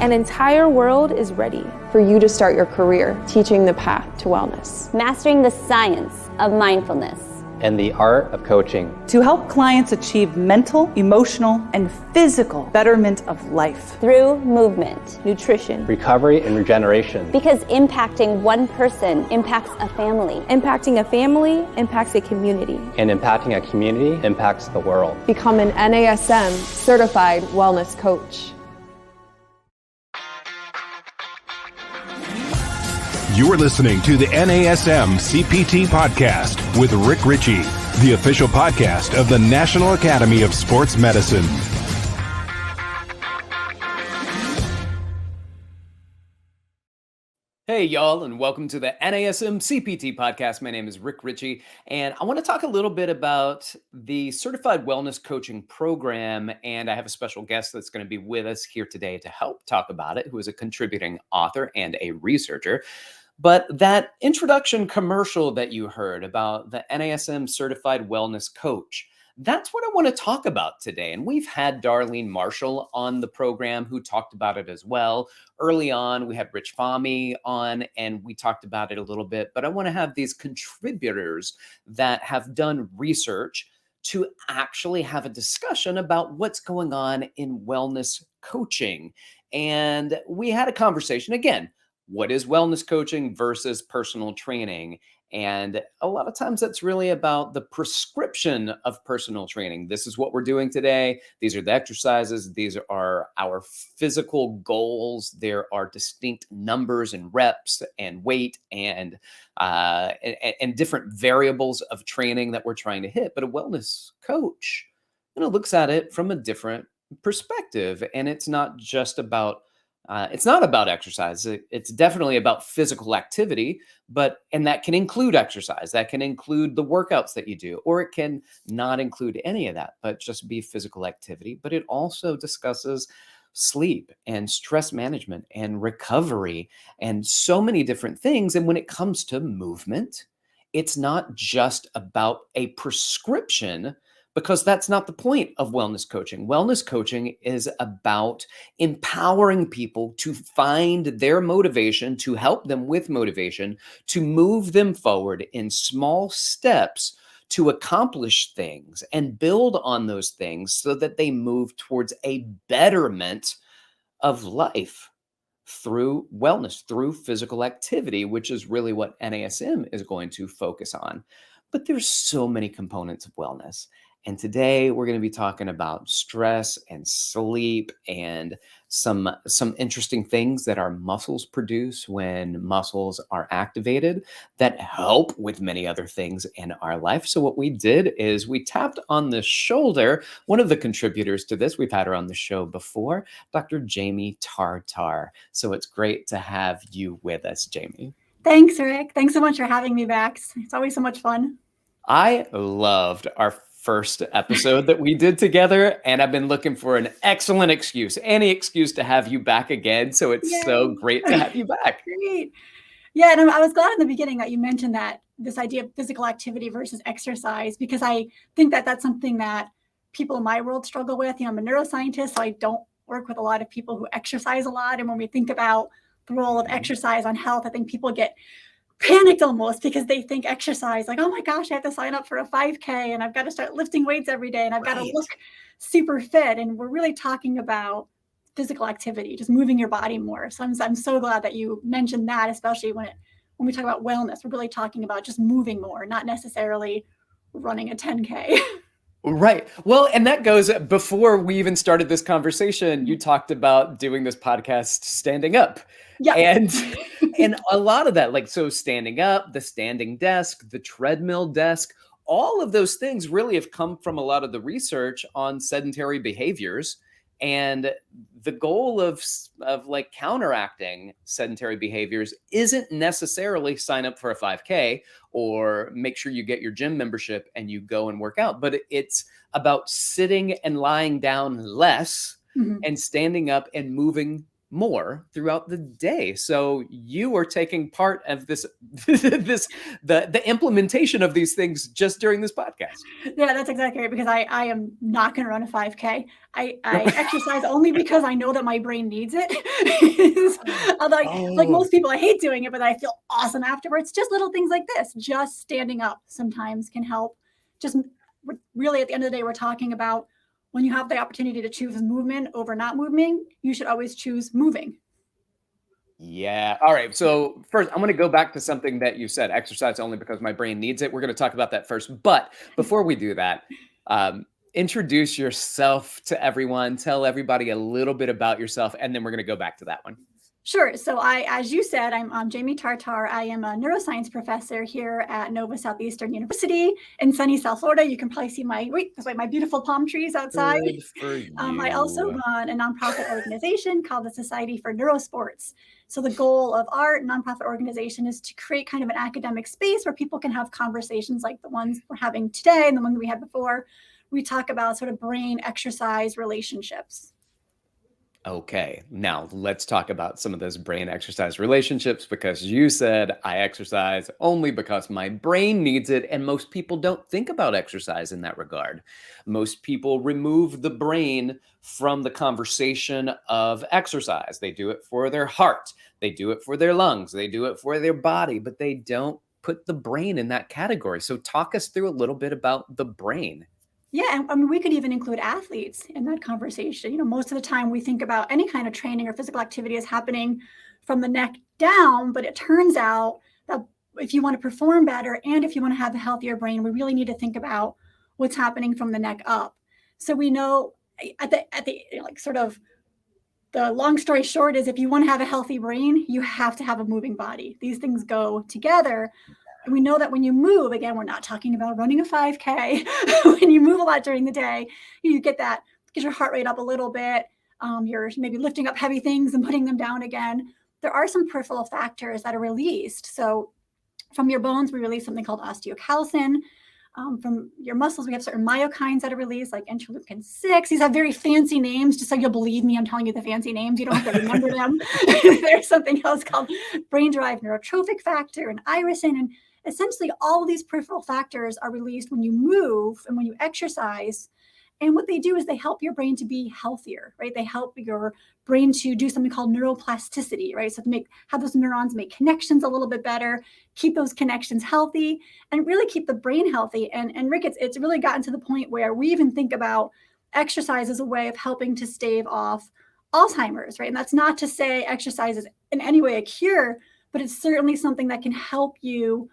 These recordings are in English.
An entire world is ready for you to start your career teaching the path to wellness. Mastering the science of mindfulness. And the art of coaching. To help clients achieve mental, emotional, and physical betterment of life. Through movement, nutrition, recovery, and regeneration. Because impacting one person impacts a family. Impacting a family impacts a community. And impacting a community impacts the world. Become an NASM certified wellness coach. You're listening to the NASM CPT Podcast with Rick Richey, the official podcast of the National Academy of Sports Medicine. Hey, y'all, and welcome to the NASM CPT Podcast. My name is Rick Richey, and I want to talk a little bit about the Certified Wellness Coaching Program, and I have a special guest that's going to be with us here today to help talk about it, who is a contributing author and a researcher. But that introduction commercial that you heard about the NASM Certified Wellness Coach, that's what I want to talk about today. And we've had Darlene Marshall on the program who talked about it as well. Early on, we had Rich Fahmy on and we talked about it a little bit. But I want to have these contributors that have done research to actually have a discussion about what's going on in wellness coaching. And we had a conversation again. What is wellness coaching versus personal training? And a lot of times that's really about the prescription of personal training. This is what we're doing today. These are the exercises. These are our physical goals. There are distinct numbers and reps and weight and different variables of training that we're trying to hit. But a wellness coach, looks at it from a different perspective. And it's not just about it's not about exercise. It's definitely about physical activity, and that can include exercise. That can include the workouts that you do, or it can not include any of that, but just be physical activity. But it also discusses sleep and stress management and recovery and so many different things. And when it comes to movement, it's not just about a prescription, because that's not the point of wellness coaching. Wellness coaching is about empowering people to find their motivation, to help them with motivation, to move them forward in small steps to accomplish things and build on those things so that they move towards a betterment of life through wellness, through physical activity, which is really what NASM is going to focus on. But there's so many components of wellness. And today we're going to be talking about stress and sleep and some interesting things that our muscles produce when muscles are activated that help with many other things in our life. So what we did is we tapped on the shoulder, one of the contributors to this. We've had her on the show before, Dr. Jaime Tartar. So it's great to have you with us, Jaime. Thanks, Rick. Thanks so much for having me back. It's always so much fun. I loved our first episode that we did together, and I've been looking for an excellent excuse, any excuse to have you back again. So it's so great to have you back. Great. Yeah, and I was glad in the beginning that you mentioned that this idea of physical activity versus exercise, because I think that that's something that people in my world struggle with. I'm a neuroscientist, so I don't work with a lot of people who exercise a lot. And when we think about the role of exercise on health, I think people get panicked almost because they think exercise, like, oh my gosh, I have to sign up for a 5K and I've got to start lifting weights every day and I've got to look super fit. And we're really talking about physical activity, just moving your body more. So I'm so glad that you mentioned that, especially when we talk about wellness, we're really talking about just moving more, not necessarily running a 10K. Right. Well, and that goes before we even started this conversation, you talked about doing this podcast standing up. Yeah. And a lot of that, like, so standing up, the standing desk, the treadmill desk, all of those things really have come from a lot of the research on sedentary behaviors. And the goal of like counteracting sedentary behaviors isn't necessarily sign up for a 5K or make sure you get your gym membership and you go and work out, but it's about sitting and lying down less and standing up and moving more throughout the day. So you are taking part of this, the implementation of these things just during this podcast. Yeah, that's exactly right. Because I am not going to run a 5K. I exercise only because I know that my brain needs it. Although, like most people, I hate doing it, but I feel awesome afterwards. Just little things like this, just standing up sometimes can help. Just really at the end of the day, we're talking about when you have the opportunity to choose movement over not moving, you should always choose moving. Yeah. All right. So first, I'm going to go back to something that you said, exercise only because my brain needs it. We're going to talk about that first. But before we do that, introduce yourself to everyone. Tell everybody a little bit about yourself, and then we're going to go back to that one. Sure. So as you said, I'm Jaime Tartar. I am a neuroscience professor here at Nova Southeastern University in sunny South Florida. You can probably see my beautiful palm trees outside. Good for you. I also run a nonprofit organization called the Society for Neurosports. So the goal of our nonprofit organization is to create kind of an academic space where people can have conversations like the ones we're having today and the one that we had before. We talk about sort of brain exercise relationships. Okay, now let's talk about some of those brain exercise relationships, because you said I exercise only because my brain needs it, and most people don't think about exercise in that regard. Most people remove the brain from the conversation of exercise. They do it for their heart, they do it for their lungs, they do it for their body, but they don't put the brain in that category. So talk us through a little bit about the brain. Yeah, and I mean, we could even include athletes in that conversation. You know, most of the time we think about any kind of training or physical activity as happening from the neck down, but it turns out that if you want to perform better and if you want to have a healthier brain, we really need to think about what's happening from the neck up. So we know at the like sort of the long story short is if you want to have a healthy brain, you have to have a moving body. These things go together. And we know that when you move, again, we're not talking about running a 5K. When you move a lot during the day, you get your heart rate up a little bit. You're maybe lifting up heavy things and putting them down again. There are some peripheral factors that are released. So from your bones, we release something called osteocalcin. From your muscles, we have certain myokines that are released, like interleukin 6. These have very fancy names, just so you'll believe me. I'm telling you the fancy names. You don't have to remember them. There's something else called brain-derived neurotrophic factor and irisin. And essentially, all of these peripheral factors are released when you move and when you exercise. And what they do is they help your brain to be healthier, right? They help your brain to do something called neuroplasticity, right? So to have those neurons make connections a little bit better, keep those connections healthy, and really keep the brain healthy. And Rick, it's really gotten to the point where we even think about exercise as a way of helping to stave off Alzheimer's, right? And that's not to say exercise is in any way a cure, but it's certainly something that can help you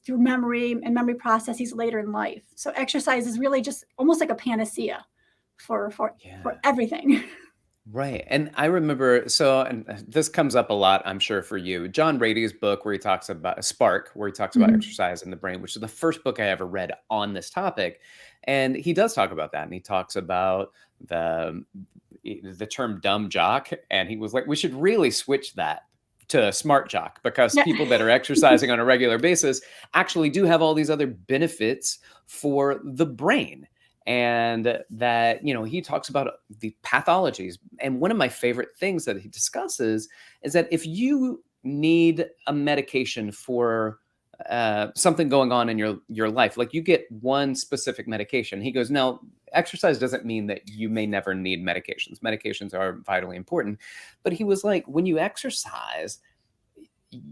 through memory and memory processes later in life. So exercise is really just almost like a panacea for everything. Right. And I remember, and this comes up a lot, I'm sure, for you, John Rady's book where he talks about Spark, where he talks about exercise in the brain, which is the first book I ever read on this topic. And he does talk about that. And he talks about the term dumb jock. And he was like, we should really switch that to smart jock, because people that are exercising on a regular basis actually do have all these other benefits for the brain. And that, he talks about the pathologies. And one of my favorite things that he discusses is that if you need a medication for something going on in your life, like you get one specific medication, he goes, now, exercise doesn't mean that you may never need medications. Medications are vitally important. But he was like, when you exercise,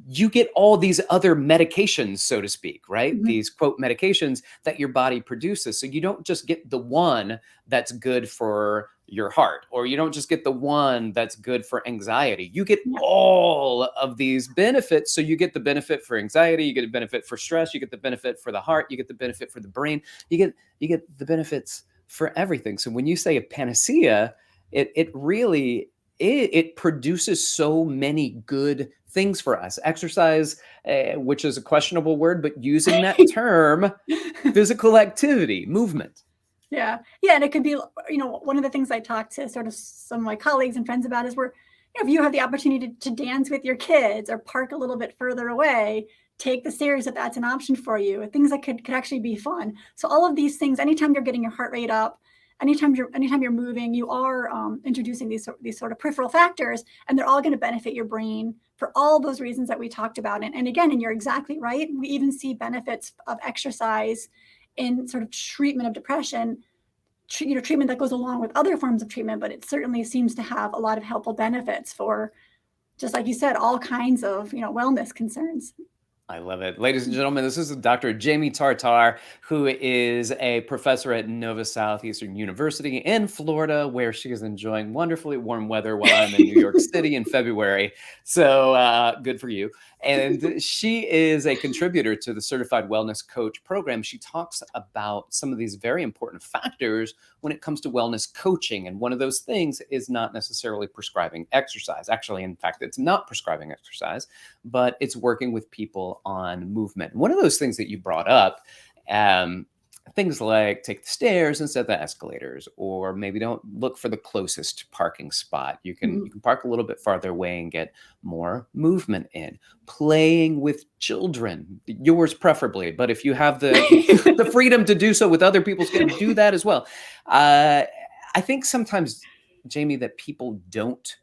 you get all these other medications, so to speak, right? These quote medications that your body produces. So you don't just get the one that's good for your heart, or you don't just get the one that's good for anxiety. You get all of these benefits. So you get the benefit for anxiety, you get a benefit for stress, you get the benefit for the heart, you get the benefit for the brain, you get the benefits for everything. So when you say a panacea, it really produces so many good things for us. Exercise, which is a questionable word, but using that term, physical activity, movement. Yeah. And it could be, one of the things I talk to sort of some of my colleagues and friends about is if you have the opportunity to dance with your kids or park a little bit further away, take the stairs if that's an option for you, things that could actually be fun. So all of these things, anytime you're getting your heart rate up anytime you're moving, you are introducing these sort of peripheral factors, and they're all going to benefit your brain for all those reasons that we talked about. And again, and you're exactly right, we even see benefits of exercise in sort of treatment of depression, treatment that goes along with other forms of treatment, but it certainly seems to have a lot of helpful benefits for, just like you said, all kinds of wellness concerns. I love it. Ladies and gentlemen, this is Dr. Jaime Tartar, who is a professor at Nova Southeastern University in Florida, where she is enjoying wonderfully warm weather while I'm in New York City in February. So good for you. And she is a contributor to the Certified Wellness Coach program. She talks about some of these very important factors when it comes to wellness coaching. And one of those things is not necessarily prescribing exercise. Actually, in fact, it's not prescribing exercise, but it's working with people on movement. One of those things that you brought up, things like take the stairs instead of the escalators, or maybe don't look for the closest parking spot. You can park a little bit farther away and get more movement in. Playing with children, yours preferably, but if you have the freedom to do so with other people's kids, do that as well. I think sometimes, Jaime, that people don't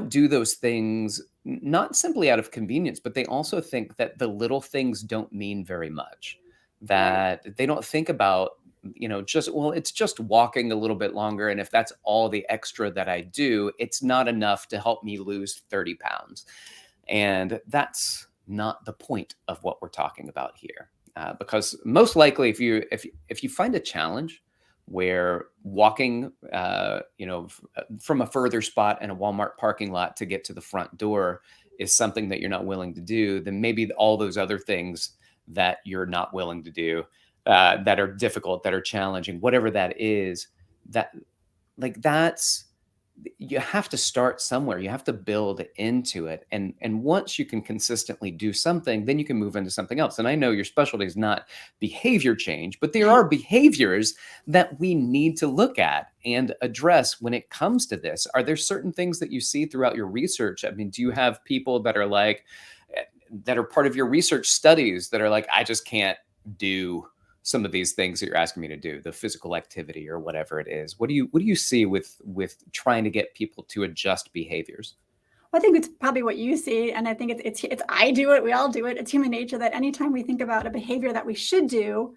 do those things not simply out of convenience, but they also think that the little things don't mean very much. That they don't think about, it's just walking a little bit longer. And if that's all the extra that I do, it's not enough to help me lose 30 pounds. And that's not the point of what we're talking about here. Because most likely if you find a challenge where walking, from a further spot in a Walmart parking lot to get to the front door is something that you're not willing to do, then maybe all those other things that you're not willing to do, that are difficult, that are challenging, whatever that is, you have to start somewhere. You have to build into it. And once you can consistently do something, then you can move into something else. And I know your specialty is not behavior change, but there are behaviors that we need to look at and address when it comes to this. Are there certain things that you see throughout your research? I mean, do you have people that are part of your research studies that are like, I just can't do some of these things that you're asking me to do, the physical activity or whatever it is? What do you see with trying to get people to adjust behaviors? Well, I think it's probably what you see. And I think it's I do it, we all do it. It's human nature that anytime we think about a behavior that we should do,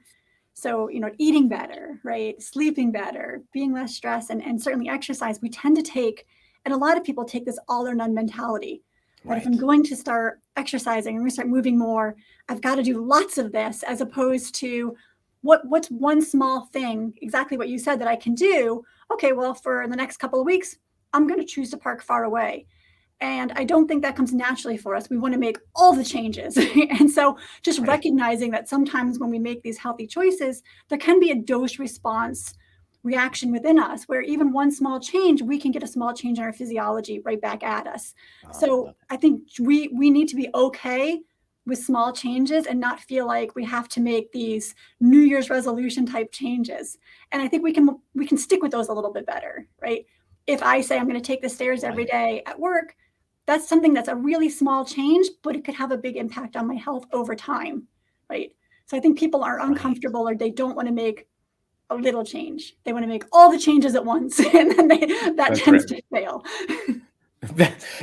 so, eating better, right? Sleeping better, being less stressed, and certainly exercise, we tend to take, and a lot of people take this all or none mentality. But if I'm going to start exercising, I'm going to start moving more, I've got to do lots of this, as opposed to what's one small thing, exactly what you said, that I can do. Okay, well, for the next couple of weeks, I'm going to choose to park far away. And I don't think that comes naturally for us. We want to make all the changes. And so just recognizing that sometimes when we make these healthy choices, there can be a dose response reaction within us, where even one small change, we can get a small change in our physiology right back at us. So I think we need to be okay with small changes and not feel like we have to make these New Year's resolution type changes. And I think we can stick with those a little bit better, right? If I say I'm going to take the stairs every day at work, that's something that's a really small change, but it could have a big impact on my health over time, right? So I think people are uncomfortable, or they don't want to make a little change. They want to make all the changes at once, and then that tends to fail.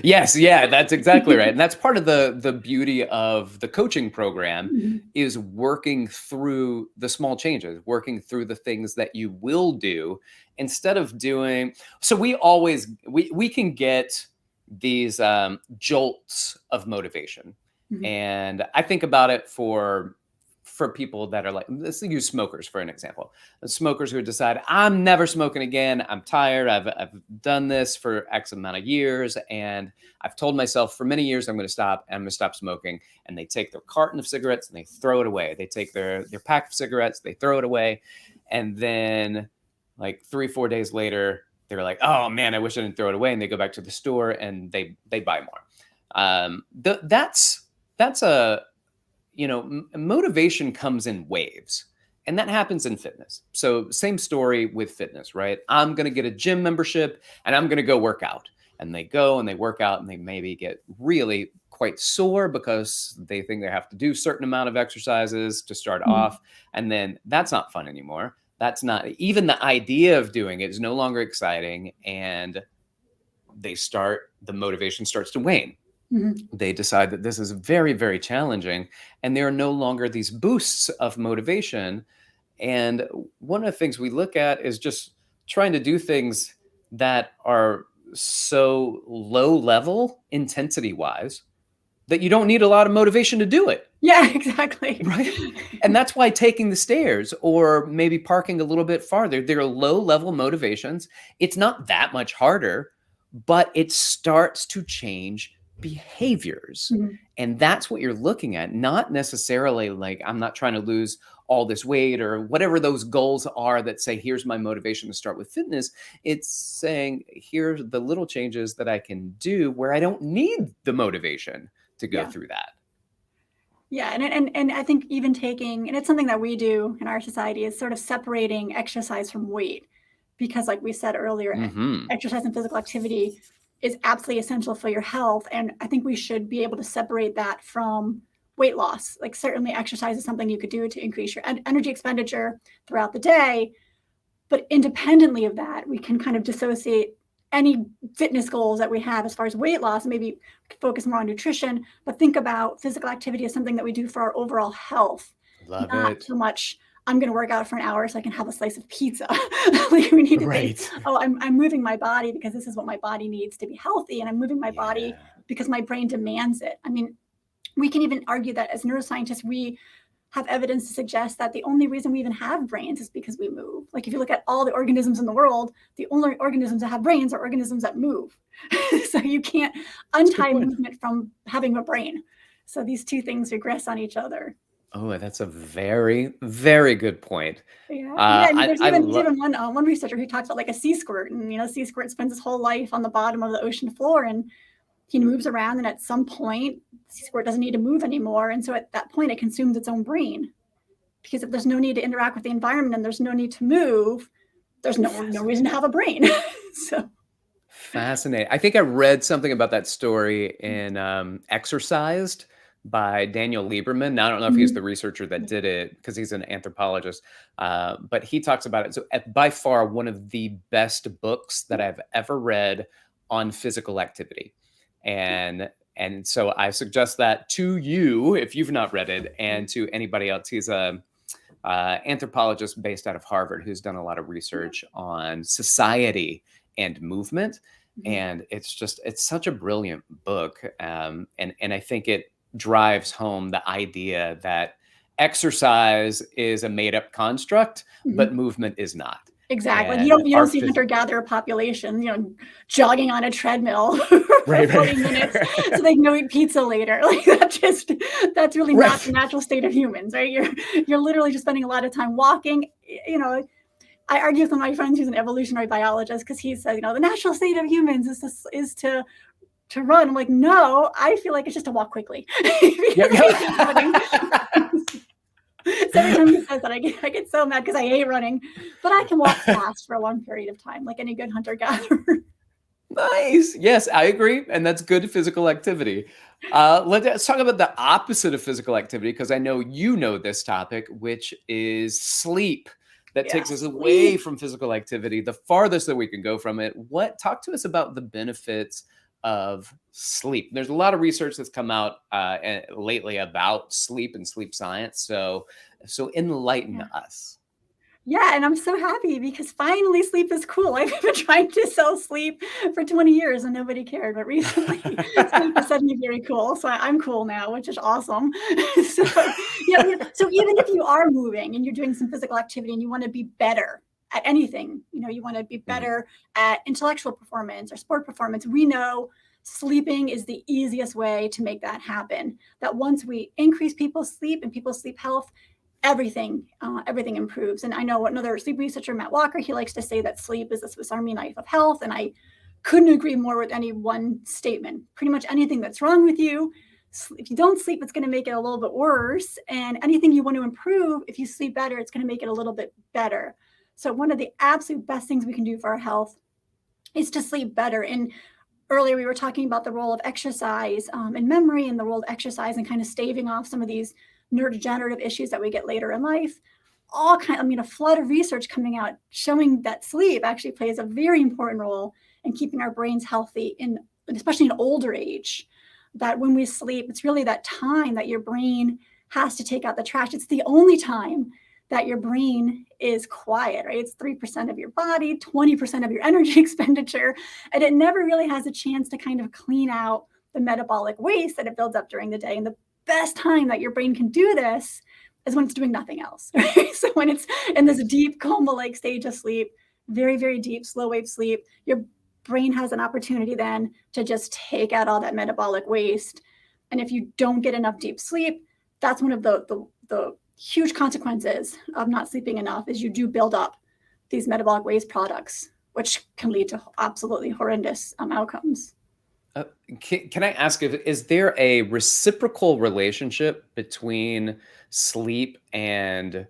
Yes, yeah, that's exactly right. And that's part of the beauty of the coaching program, is working through the small changes, working through the things that you will do instead of doing. So we can get these jolts of motivation. And I think about it for people that are like, let's use smokers for an example. Smokers who decide, I'm never smoking again. I'm tired. I've done this for X amount of years, and I've told myself for many years I'm going to stop, and I'm going to stop smoking. And they take their carton of cigarettes and they throw it away. They take their pack of cigarettes, they throw it away. And then like 3-4 days later, they're like, oh man, I wish I didn't throw it away. And they go back to the store and they buy more. That's a, motivation comes in waves, and that happens in fitness. So same story with fitness, right? I'm going to get a gym membership and I'm going to go work out, and they go and they work out, and they maybe get really quite sore because they think they have to do a certain amount of exercises to start off. And then that's not fun anymore. that's not, even the idea of doing it is no longer exciting, and the motivation starts to wane. They decide that this is very, very challenging, and there are no longer these boosts of motivation. And one of the things we look at is just trying to do things that are so low level intensity wise that you don't need a lot of motivation to do it. Yeah, exactly. Right. And that's why taking the stairs or maybe parking a little bit farther, they're low level motivations. It's not that much harder, but it starts to change behaviors. And that's what you're looking at, not necessarily like, I'm not trying to lose all this weight or whatever those goals are that say, here's my motivation to start with fitness. It's saying, here's the little changes that I can do where I don't need the motivation to go through that. Yeah. And I think even taking, and it's something that we do in our society, is sort of separating exercise from weight. Because like we said earlier, exercise and physical activity is absolutely essential for your health. And I think we should be able to separate that from weight loss. Like certainly exercise is something you could do to increase your energy expenditure throughout the day. But independently of that, we can kind of dissociate any fitness goals that we have as far as weight loss. Maybe we could focus more on nutrition, but think about physical activity as something that we do for our overall health. Not so much, I'm going to work out for an hour so I can have a slice of pizza. Like we need to think, oh, I'm moving my body because this is what my body needs to be healthy. And I'm moving my body because my brain demands it. I mean, we can even argue that as neuroscientists, we have evidence to suggest that the only reason we even have brains is because we move. Like if you look at all the organisms in the world, the only organisms that have brains are organisms that move. So you can't untie movement from having a brain. So these two things regress on each other. Oh, that's a very, very good point. And there's even one researcher who talks about like a sea squirt, and sea squirt spends his whole life on the bottom of the ocean floor, and he moves around, and at some point, the sea squirt doesn't need to move anymore, and so at that point, it consumes its own brain, because if there's no need to interact with the environment and there's no need to move, there's no reason to have a brain. So fascinating. I think I read something about that story in Exercised by Daniel Lieberman. Now, I don't know if he's the researcher that did it because he's an anthropologist, but he talks about it. So by far, one of the best books that I've ever read on physical activity. And so I suggest that to you, if you've not read it, and to anybody else. He's a anthropologist based out of Harvard who's done a lot of research on society and movement. And it's such a brilliant book. And I think it drives home the idea that exercise is a made-up construct, but movement is not. Exactly. And you don't see hunter-gatherer population, jogging on a treadmill for 40 minutes so they can go eat pizza later. Like that's really not the natural state of humans, right? You're literally just spending a lot of time walking. I argue with one of my friends who's an evolutionary biologist because he says, the natural state of humans is to run. I'm like, no, I feel like it's just to walk quickly. So every time he says that, I get so mad because I hate running, but I can walk fast for a long period of time, like any good hunter-gatherer. Nice. Yes, I agree. And that's good physical activity. Let's talk about the opposite of physical activity, because I know you know this topic, which is sleep. That takes us away from physical activity, the farthest that we can go from it. Talk to us about the benefits of sleep. There's a lot of research that's come out lately about sleep and sleep science. So enlighten us. Yeah, and I'm so happy because finally sleep is cool. I've been trying to sell sleep for 20 years and nobody cared, but recently sleep is suddenly very cool. So I'm cool now, which is awesome. So even if you are moving and you're doing some physical activity and you want to be better at anything, you want to be better at intellectual performance or sport performance, we know sleeping is the easiest way to make that happen. That once we increase people's sleep and people's sleep health, everything improves. And I know another sleep researcher, Matt Walker, he likes to say that sleep is the Swiss Army knife of health. And I couldn't agree more with any one statement. Pretty much anything that's wrong with you, if you don't sleep, it's going to make it a little bit worse. And anything you want to improve, if you sleep better, it's going to make it a little bit better. So one of the absolute best things we can do for our health is to sleep better. And earlier we were talking about the role of exercise in memory and the role of exercise and kind of staving off some of these neurodegenerative issues that we get later in life. a flood of research coming out showing that sleep actually plays a very important role in keeping our brains healthy, especially in older age. That when we sleep, it's really that time that your brain has to take out the trash. It's the only time that your brain is quiet, right? It's 3% of your body, 20% of your energy expenditure, and it never really has a chance to kind of clean out the metabolic waste that it builds up during the day. And the best time that your brain can do this is when it's doing nothing else, right? So when it's in this deep coma-like stage of sleep, very, very deep, slow wave sleep, your brain has an opportunity then to just take out all that metabolic waste. And if you don't get enough deep sleep, that's one of the huge consequences of not sleeping enough is you do build up these metabolic waste products, which can lead to absolutely horrendous outcomes. Can I ask, is there a reciprocal relationship between sleep and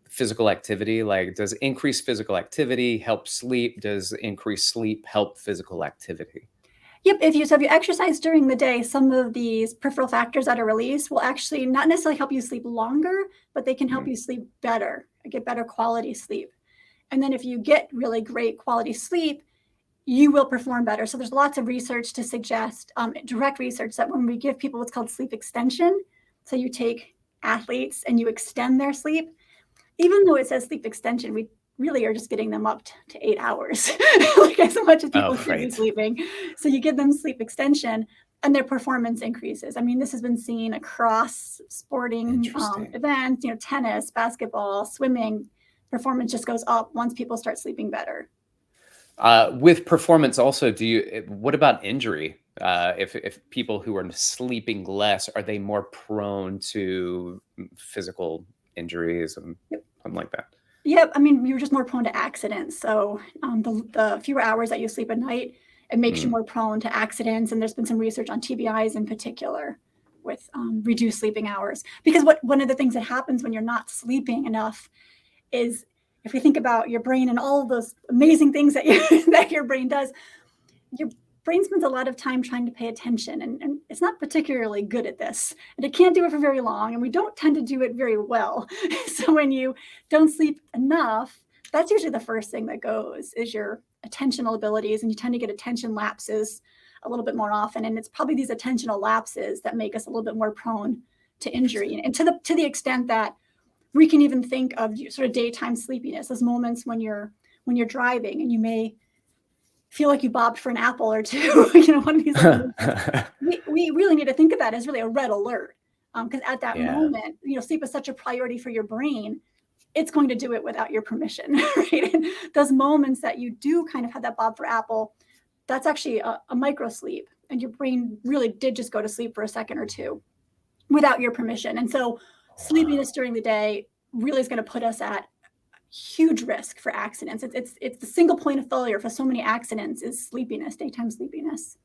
physical activity? Like, does increased physical activity help sleep? Does increased sleep help physical activity? Yep. If you exercise during the day, some of these peripheral factors that are released will actually not necessarily help you sleep longer, but they can help you sleep better, get better quality sleep. And then if you get really great quality sleep, you will perform better. So there's lots of research to suggest, direct research, that when we give people what's called sleep extension, so you take athletes and you extend their sleep, even though it says sleep extension, we really are just getting them up to 8 hours, like as much as people should be sleeping. So you give them sleep extension and their performance increases. I mean, this has been seen across sporting events, tennis, basketball, swimming. Performance just goes up once people start sleeping better. With performance also, what about injury? If people who are sleeping less, are they more prone to physical injuries and something like that? Yep. I mean, you're just more prone to accidents. So the fewer hours that you sleep at night, it makes you more prone to accidents. And there's been some research on TBIs in particular with reduced sleeping hours. Because one of the things that happens when you're not sleeping enough is, if we think about your brain and all of those amazing things that your brain does, your brain spends a lot of time trying to pay attention, and it's not particularly good at this, and it can't do it for very long, and we don't tend to do it very well. So when you don't sleep enough, that's usually the first thing that goes, is your attentional abilities, and you tend to get attention lapses a little bit more often, and it's probably these attentional lapses that make us a little bit more prone to injury, and to the extent that we can even think of sort of daytime sleepiness, those moments when you're driving and you may feel like you bobbed for an apple or two, one of these things. We really need to think of that as really a red alert, because at that moment, sleep is such a priority for your brain. It's going to do it without your permission, right? And those moments that you do kind of have that bob for apple, that's actually a micro sleep, and your brain really did just go to sleep for a second or two without your permission. And so sleepiness during the day really is going to put us at huge risk for accidents. It's the single point of failure for so many accidents is sleepiness, daytime sleepiness.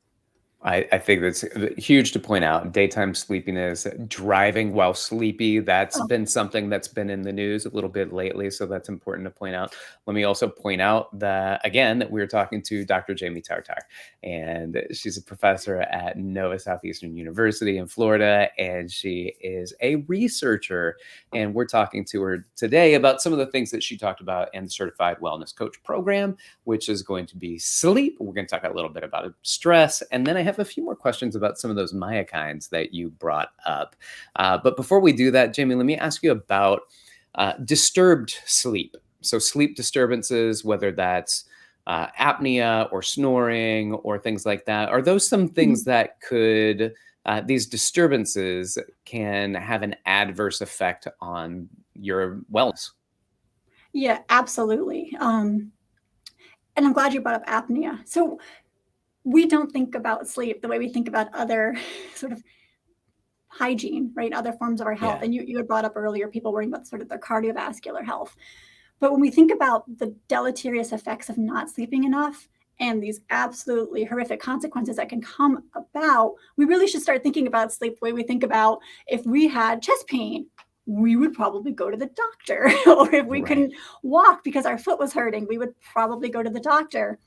I think that's huge to point out. Daytime sleepiness, driving while sleepy, that's been something that's been in the news a little bit lately. So that's important to point out. Let me also point out that we're talking to Dr. Jaime Tartar, and she's a professor at Nova Southeastern University in Florida, and she is a researcher. And we're talking to her today about some of the things that she talked about in the Certified Wellness Coach program, which is going to be sleep. We're going to talk a little bit about stress, and then I have a few more questions about some of those myokines that you brought up. But before we do that, Jaime, let me ask you about disturbed sleep. So sleep disturbances, whether that's apnea or snoring or things like that, are those some things that could, these disturbances can have an adverse effect on your wellness? Yeah, absolutely. And I'm glad you brought up apnea. So we don't think about sleep the way we think about other sort of hygiene, right? Other forms of our health. And you had brought up earlier, people worrying about sort of their cardiovascular health. But when we think about the deleterious effects of not sleeping enough and these absolutely horrific consequences that can come about, we really should start thinking about sleep the way we think about, if we had chest pain, we would probably go to the doctor. Or if we couldn't walk because our foot was hurting, we would probably go to the doctor.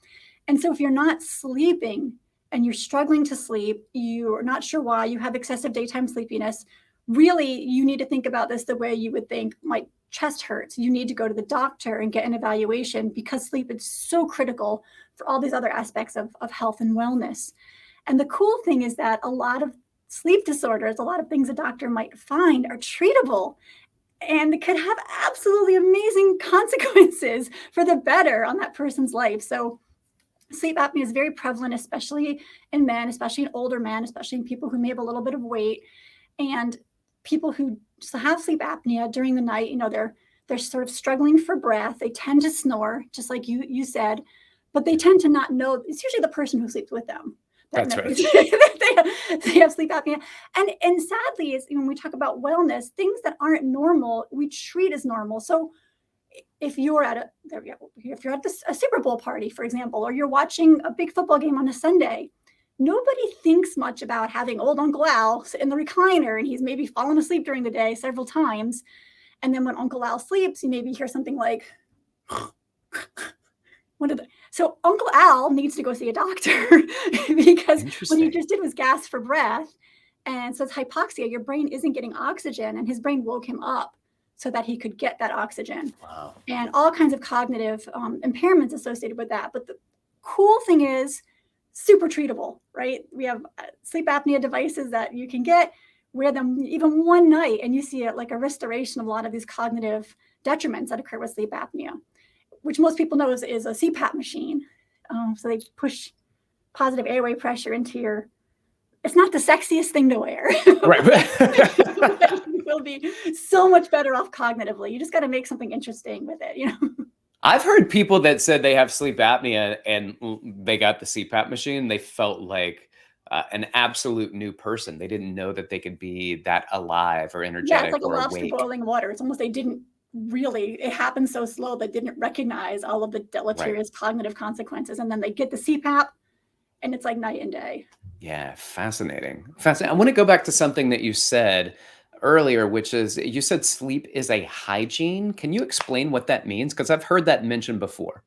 And so if you're not sleeping and you're struggling to sleep, you're not sure why, you have excessive daytime sleepiness, really you need to think about this the way you would think, like, chest hurts, you need to go to the doctor and get an evaluation, because sleep is so critical for all these other aspects of health and wellness. And the cool thing is that a lot of sleep disorders, a lot of things a doctor might find, are treatable and could have absolutely amazing consequences for the better on that person's life. So sleep apnea is very prevalent, especially in men, especially in older men, especially in people who may have a little bit of weight. And people who have sleep apnea during the night, they're sort of struggling for breath. They tend to snore, just like you said, but they tend to not know. It's usually the person who sleeps with them. That's right. they have sleep apnea. And sadly, is when we talk about wellness, things that aren't normal, we treat as normal. So if you're at a Super Bowl party, for example, or you're watching a big football game on a Sunday, nobody thinks much about having old Uncle Al sit in the recliner and he's maybe fallen asleep during the day several times. And then when Uncle Al sleeps, you maybe hear something like, so Uncle Al needs to go see a doctor because what he just did was gasp for breath. And so it's hypoxia. Your brain isn't getting oxygen, and his brain woke him up so that he could get that oxygen. Wow. And all kinds of cognitive impairments associated with that. But the cool thing is, super treatable, right? We have sleep apnea devices that you can wear them even one night, and you see it like a restoration of a lot of these cognitive detriments that occur with sleep apnea, which most people know is a CPAP machine. So they push positive airway pressure into it's not the sexiest thing to wear. Right. You will be so much better off cognitively. You just got to make something interesting with it, I've heard people that said they have sleep apnea and they got the CPAP machine. They felt like an absolute new person. They didn't know that they could be that alive or energetic. Yeah, it's like or a lobster awake. boiling water. It's almost it happened so slow they didn't recognize all of the deleterious cognitive consequences. And then they get the CPAP and it's like night and day. Yeah, fascinating. I want to go back to something that you said earlier, which is you said sleep is a hygiene. Can you explain what that means? Because I've heard that mentioned before.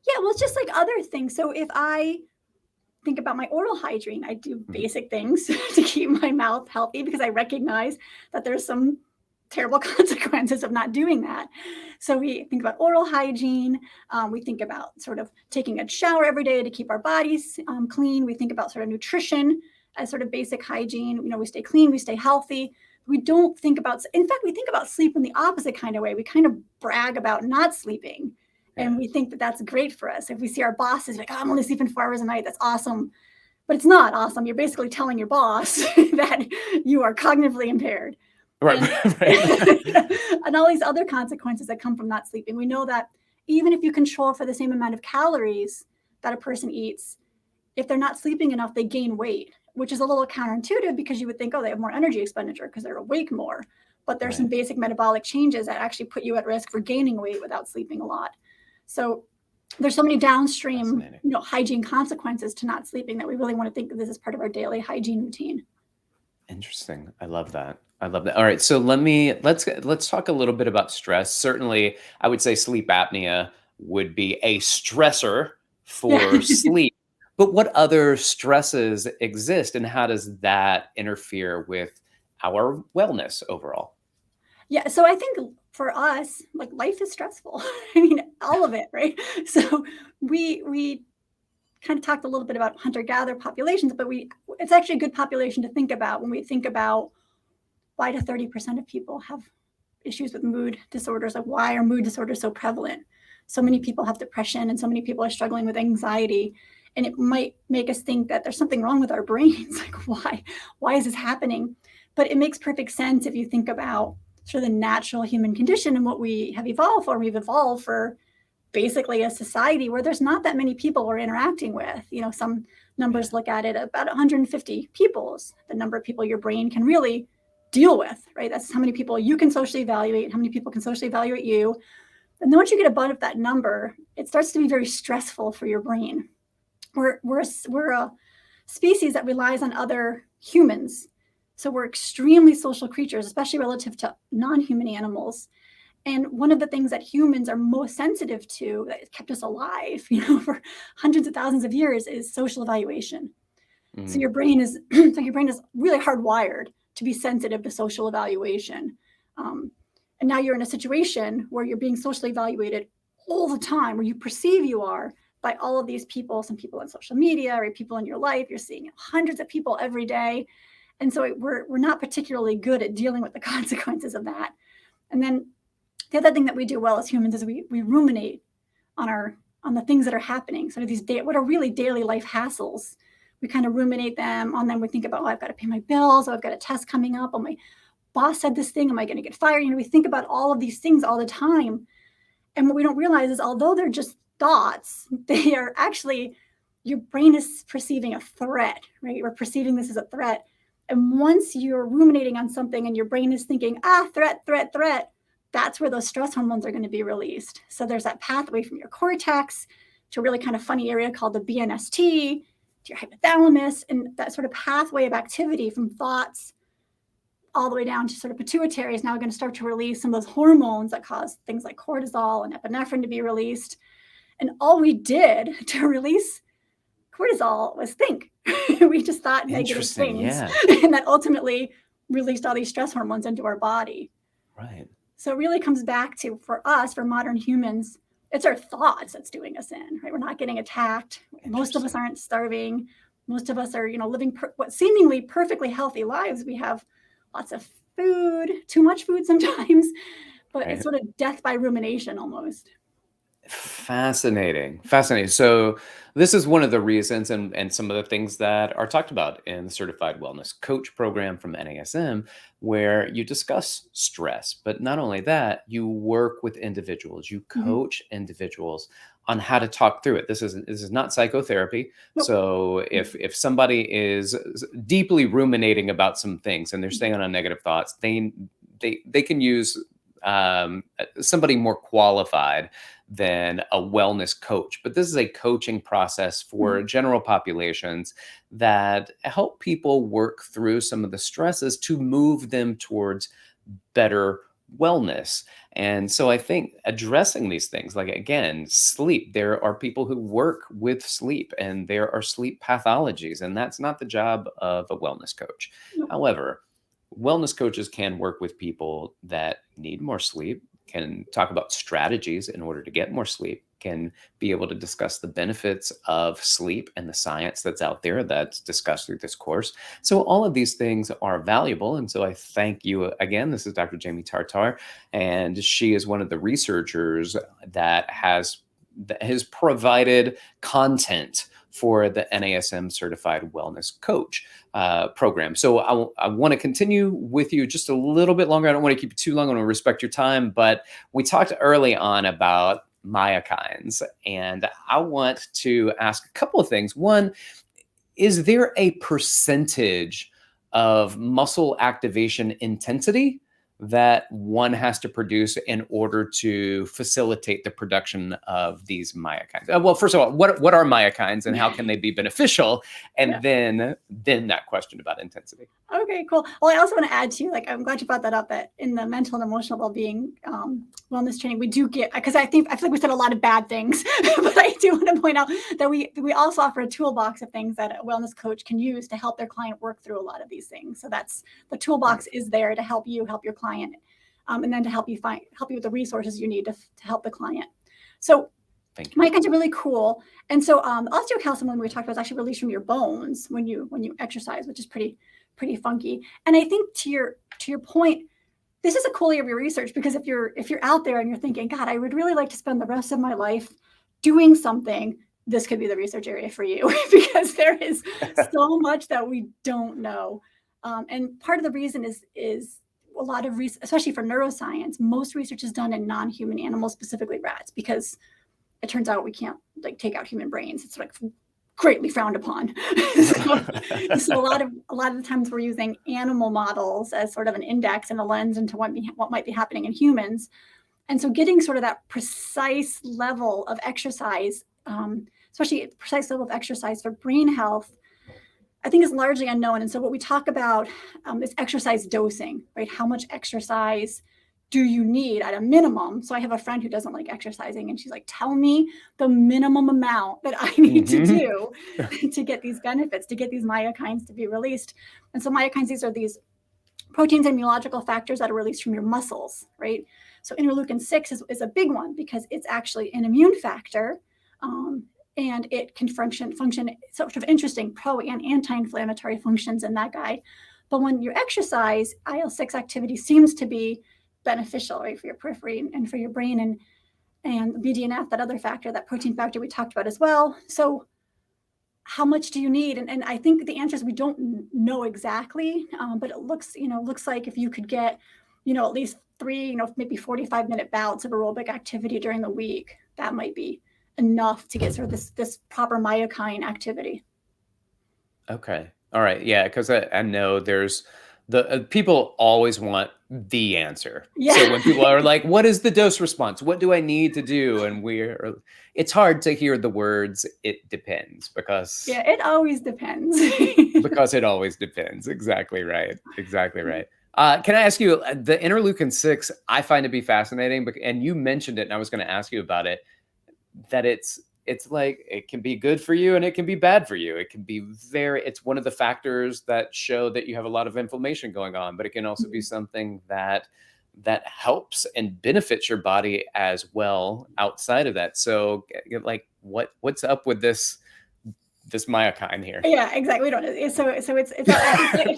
Yeah, well, it's just like other things. So if I think about my oral hygiene, I do basic things to keep my mouth healthy because I recognize that there's some terrible consequences of not doing that. So we think about oral hygiene. We think about sort of taking a shower every day to keep our bodies clean. We think about sort of nutrition as sort of basic hygiene. We stay clean, we stay healthy. We don't think about, in fact, we think about sleep in the opposite kind of way. We kind of brag about not sleeping. And we think that that's great for us. If we see our bosses like, I'm only sleeping 4 hours a night, that's awesome. But it's not awesome. You're basically telling your boss that you are cognitively impaired. Right. And all these other consequences that come from not sleeping. We know that even if you control for the same amount of calories that a person eats, if they're not sleeping enough, they gain weight, which is a little counterintuitive because you would think, they have more energy expenditure because they're awake more. But there's some basic metabolic changes that actually put you at risk for gaining weight without sleeping a lot. So there's so many downstream, hygiene consequences to not sleeping that we really want to think of this as part of our daily hygiene routine. Interesting. I love that. All right. So let's talk a little bit about stress. Certainly, I would say sleep apnea would be a stressor for sleep. But what other stresses exist, and how does that interfere with our wellness overall? Yeah. So I think for us, like, life is stressful. I mean, all of it, right? So we kind of talked a little bit about hunter-gatherer populations, but it's actually a good population to think about when we think about why do 30% of people have issues with mood disorders? Like, why are mood disorders so prevalent? So many people have depression and so many people are struggling with anxiety. And it might make us think that there's something wrong with our brains. Like, why is this happening? But it makes perfect sense if you think about sort of the natural human condition and what we have evolved for. We've evolved for basically a society where there's not that many people we're interacting with. Some numbers look at it about 150 people is the number of people your brain can really deal with, right? That's how many people you can socially evaluate, how many people can socially evaluate you. And then once you get above that number, it starts to be very stressful for your brain. We're a species that relies on other humans. So we're extremely social creatures, especially relative to non-human animals. And one of the things that humans are most sensitive to that has kept us alive, for hundreds of thousands of years is social evaluation. So your brain is really hardwired to be sensitive to social evaluation. And now you're in a situation where you're being socially evaluated all the time, where you perceive you are by all of these people, some people on social media or people in your life. You're seeing hundreds of people every day. And so we're not particularly good at dealing with the consequences of that. And then the other thing that we do well as humans is we ruminate on the things that are happening. So these what are really daily life hassles. We kind of ruminate them on them. We think about, I've got to pay my bills. I've got a test coming up. Oh, my boss said this thing. Am I going to get fired? We think about all of these things all the time. And what we don't realize is, although they're just thoughts, they are actually, your brain is perceiving a threat, right? We're perceiving this as a threat. And once you're ruminating on something and your brain is thinking, threat, threat, threat, that's where those stress hormones are going to be released. So there's that pathway from your cortex to a really kind of funny area called the BNST, to your hypothalamus, and that sort of pathway of activity from thoughts all the way down to sort of pituitary is now going to start to release some of those hormones that cause things like cortisol and epinephrine to be released. And all we did to release cortisol was think. We just thought negative things. Yeah. And that ultimately released all these stress hormones into our body. Right. So it really comes back to, for us, for modern humans, it's our thoughts that's doing us in, right? We're not getting attacked. Most of us aren't starving. Most of us are, living what seemingly perfectly healthy lives. We have lots of food, too much food sometimes, but it's sort of death by rumination almost. Fascinating. So this is one of the reasons and some of the things that are talked about in the Certified Wellness Coach program from NASM, where you discuss stress. But not only that, you work with individuals, you coach individuals on how to talk through it. This is not psychotherapy. Nope. So if somebody is deeply ruminating about some things and they're staying on negative thoughts, they can use somebody more qualified than a wellness coach. But this is a coaching process for general populations that help people work through some of the stresses to move them towards better wellness. And so I think addressing these things, like, again, sleep, there are people who work with sleep and there are sleep pathologies, and that's not the job of a wellness coach. However, wellness coaches can work with people that need more sleep, can talk about strategies in order to get more sleep, can be able to discuss the benefits of sleep and the science that's out there that's discussed through this course. So all of these things are valuable. And so I thank you again. This is Dr. Jaime Tartar, and she is one of the researchers that has provided content for the NASM Certified Wellness Coach program. So I want to continue with you just a little bit longer. I don't want to keep you too long. I want to respect your time, but we talked early on about myokines, and I want to ask a couple of things. One, is there a percentage of muscle activation intensity that one has to produce in order to facilitate the production of these myokines? Well, first of all, what are myokines and how can they be beneficial? And then that question about intensity. Okay, cool. Well, I also want to add to, I'm glad you brought that up, that in the mental and emotional well-being wellness training, we do get, because I feel like we said a lot of bad things, but I do want to point out that we also offer a toolbox of things that a wellness coach can use to help their client work through a lot of these things. So the toolbox is there to help you help your client, and then to help you with the resources you need to help the client. So myokines are really cool. And so osteocalcin, when we talked about, is actually released from your bones when you exercise, which is pretty funky. And I think to your point, this is a cool area of your research, because if you're out there and you're thinking, God, I would really like to spend the rest of my life doing something, this could be the research area for you, because there is so much that we don't know. And part of the reason is a lot of research, especially for neuroscience, most research is done in non-human animals, specifically rats, because it turns out we can't take out human brains. It's greatly frowned upon. So a lot of the times we're using animal models as sort of an index and a lens into what might be happening in humans. And so getting sort of that precise level of exercise, especially a precise level of exercise for brain health, I think is largely unknown. And so what we talk about is exercise dosing, right? How much exercise do you need at a minimum? So I have a friend who doesn't like exercising, and she's like, tell me the minimum amount that I need to do to get these benefits, to get these myokines to be released. And so myokines, these are these proteins and immunological factors that are released from your muscles, right? So interleukin-6 is a big one because it's actually an immune factor, and it can function sort of interesting pro and anti-inflammatory functions in that guy. But when you exercise, IL-6 activity seems to be beneficial, right, for your periphery and for your brain, and BDNF, that other factor, that protein factor we talked about as well. So how much do you need? And I think the answer is we don't know exactly, but it looks like if you could get, at least 3, maybe 45-minute bouts of aerobic activity during the week, that might be enough to get sort of this proper myokine activity. Okay. All right. Yeah. Because I know there's people always want the answer. Yeah. So when people are like, what is the dose response? What do I need to do? And it's hard to hear the words, it depends, because. Yeah, it always depends. Because it always depends. Exactly right. Exactly right. Can I ask you, the interleukin-6, I find to be fascinating, and you mentioned it, and I was going to ask you about it, that it's like it can be good for you and it can be bad for you. It can be it's one of the factors that show that you have a lot of inflammation going on, but it can also be something that helps and benefits your body as well outside of that. So like what's up with this myokine here? Yeah, exactly. We don't know. So it's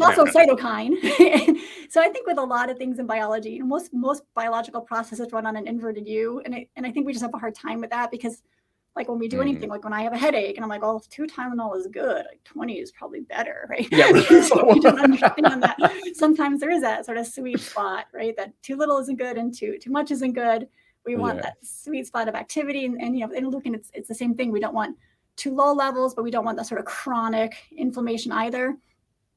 also a cytokine. So I think with a lot of things in biology, most biological processes run on an inverted U, and I think we just have a hard time with that because, like when we do anything, like when I have a headache and I'm like, oh, 2 Tylenol is good, like 20 is probably better, right? Yeah. So we don't understand that sometimes there is that sort of sweet spot, right? That too little isn't good and too much isn't good. We want that sweet spot of activity, and interleukin, it's the same thing. We don't want too low levels, but we don't want that sort of chronic inflammation either.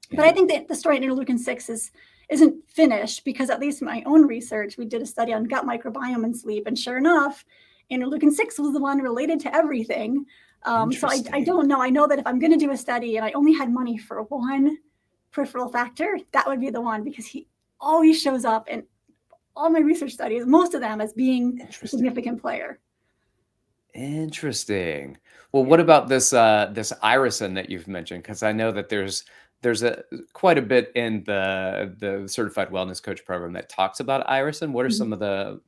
Yeah. But I think that the story in interleukin-6 isn't finished, because at least in my own research, we did a study on gut microbiome and sleep, and sure enough, interleukin-6 was the one related to everything. So I don't know. I know that if I'm going to do a study and I only had money for one peripheral factor, that would be the one, because he always shows up in all my research studies, most of them, as being a significant player. Interesting. Well, what about this irisin that you've mentioned? Because I know that there's quite a bit in the certified wellness coach program that talks about irisin. What are some of the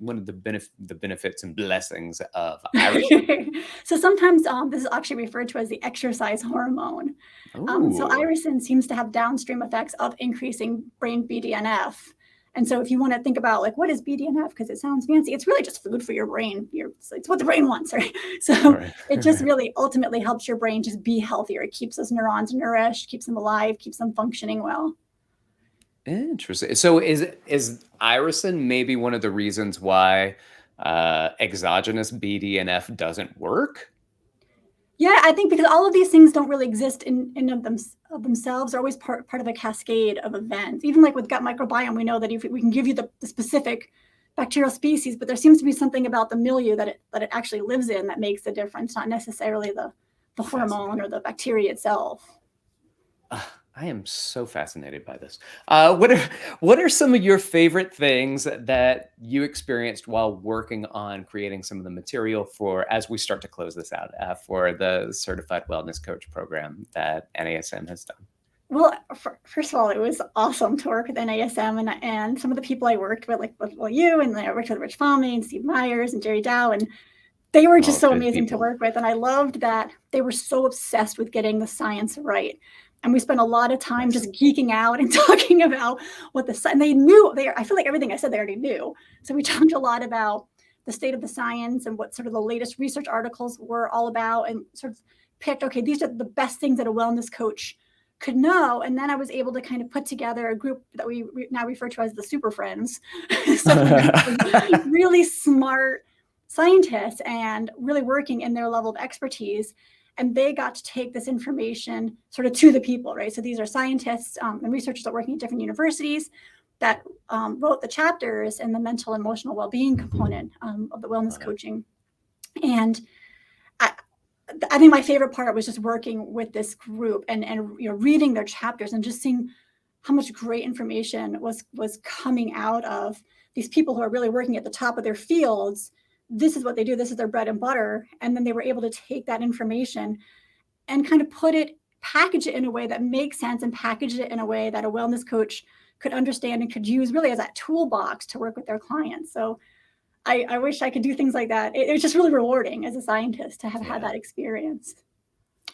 benefits and blessings of irisin? So sometimes this is actually referred to as the exercise hormone. So irisin seems to have downstream effects of increasing brain BDNF. And so if you want to think about like, what is BDNF? Because it sounds fancy. It's really just food for your brain. It's what the brain wants, right? So it just really ultimately helps your brain just be healthier. It keeps those neurons nourished, keeps them alive, keeps them functioning well. Interesting. So is irisin maybe one of the reasons why exogenous BDNF doesn't work? Yeah, I think because all of these things don't really exist in of themselves. They're always part of a cascade of events. Even like with gut microbiome, we know that if we can give you the specific bacterial species, but there seems to be something about the milieu that it actually lives in that makes the difference, not necessarily the hormone or the bacteria itself. I am so fascinated by this. What are some of your favorite things that you experienced while working on creating some of the material for, as we start to close this out, for the Certified Wellness Coach program that NASM has done? Well, first of all, it was awesome to work with NASM and some of the people I worked with, like you, and I worked with Rich Fahmy and Steve Myers and Jerry Dow, and they were just so amazing to work with. And I loved that they were so obsessed with getting the science right. And we spent a lot of time just geeking out and talking about and they knew, I feel like everything I said they already knew. So we talked a lot about the state of the science and what sort of the latest research articles were all about, and sort of picked, okay, these are the best things that a wellness coach could know. And then I was able to kind of put together a group that we now refer to as the Super Friends. So really smart scientists and really working in their level of expertise. And they got to take this information sort of to the people, right? So these are scientists and researchers that are working at different universities that wrote the chapters in the mental and emotional well-being component of the wellness coaching. And I think my favorite part was just working with this group and reading their chapters and just seeing how much great information was coming out of these people who are really working at the top of their fields. This is what they do. This is their bread and butter. And then they were able to take that information and kind of put it package it in a way that makes sense and package it in a way that a wellness coach could understand and could use really as that toolbox to work with their clients. So I wish I could do things like that. It was just really rewarding as a scientist to have had that experience.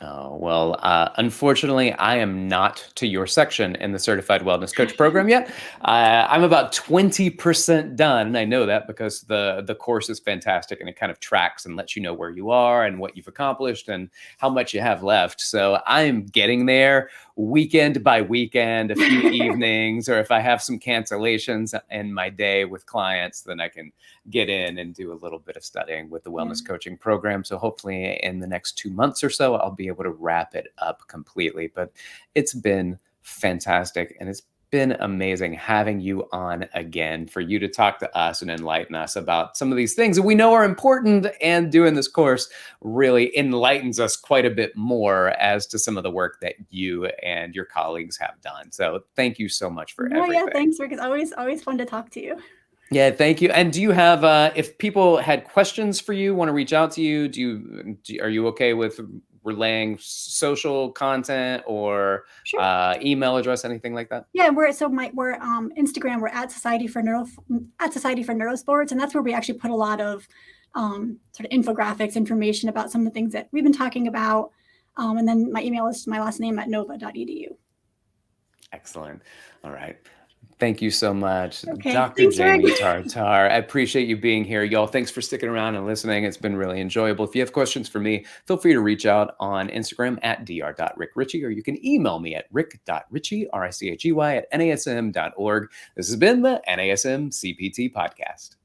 Oh, well, unfortunately, I am not to your section in the Certified Wellness Coach program yet. I'm about 20% done. And I know that because the course is fantastic and it kind of tracks and lets you know where you are and what you've accomplished and how much you have left. So I'm getting there weekend by weekend, a few evenings, or if I have some cancellations in my day with clients, then I can get in and do a little bit of studying with the wellness coaching program. So hopefully in the next 2 months or so, I'll be able to wrap it up completely. But it's been fantastic. And it's been amazing having you on again for you to talk to us and enlighten us about some of these things that we know are important, and doing this course really enlightens us quite a bit more as to some of the work that you and your colleagues have done. So thank you so much for everything. Yeah, thanks, Rick. It's always fun to talk to you. Yeah, thank you. And do you have, if people had questions for you, want to reach out to you, are you okay with relaying social content or email address, anything like that? Yeah, we're Instagram. We're at Society for Neurosports, and that's where we actually put a lot of sort of infographics, information about some of the things that we've been talking about. And then my email is my last name at nova.edu. Excellent. All right. Thank you so much, Okay. Dr. Jaime Tartar. I appreciate you being here. Y'all, thanks for sticking around and listening. It's been really enjoyable. If you have questions for me, feel free to reach out on Instagram at dr.rickrichy, or you can email me at rick.richey, RICHEY, @nasm.org. This has been the NASM CPT Podcast.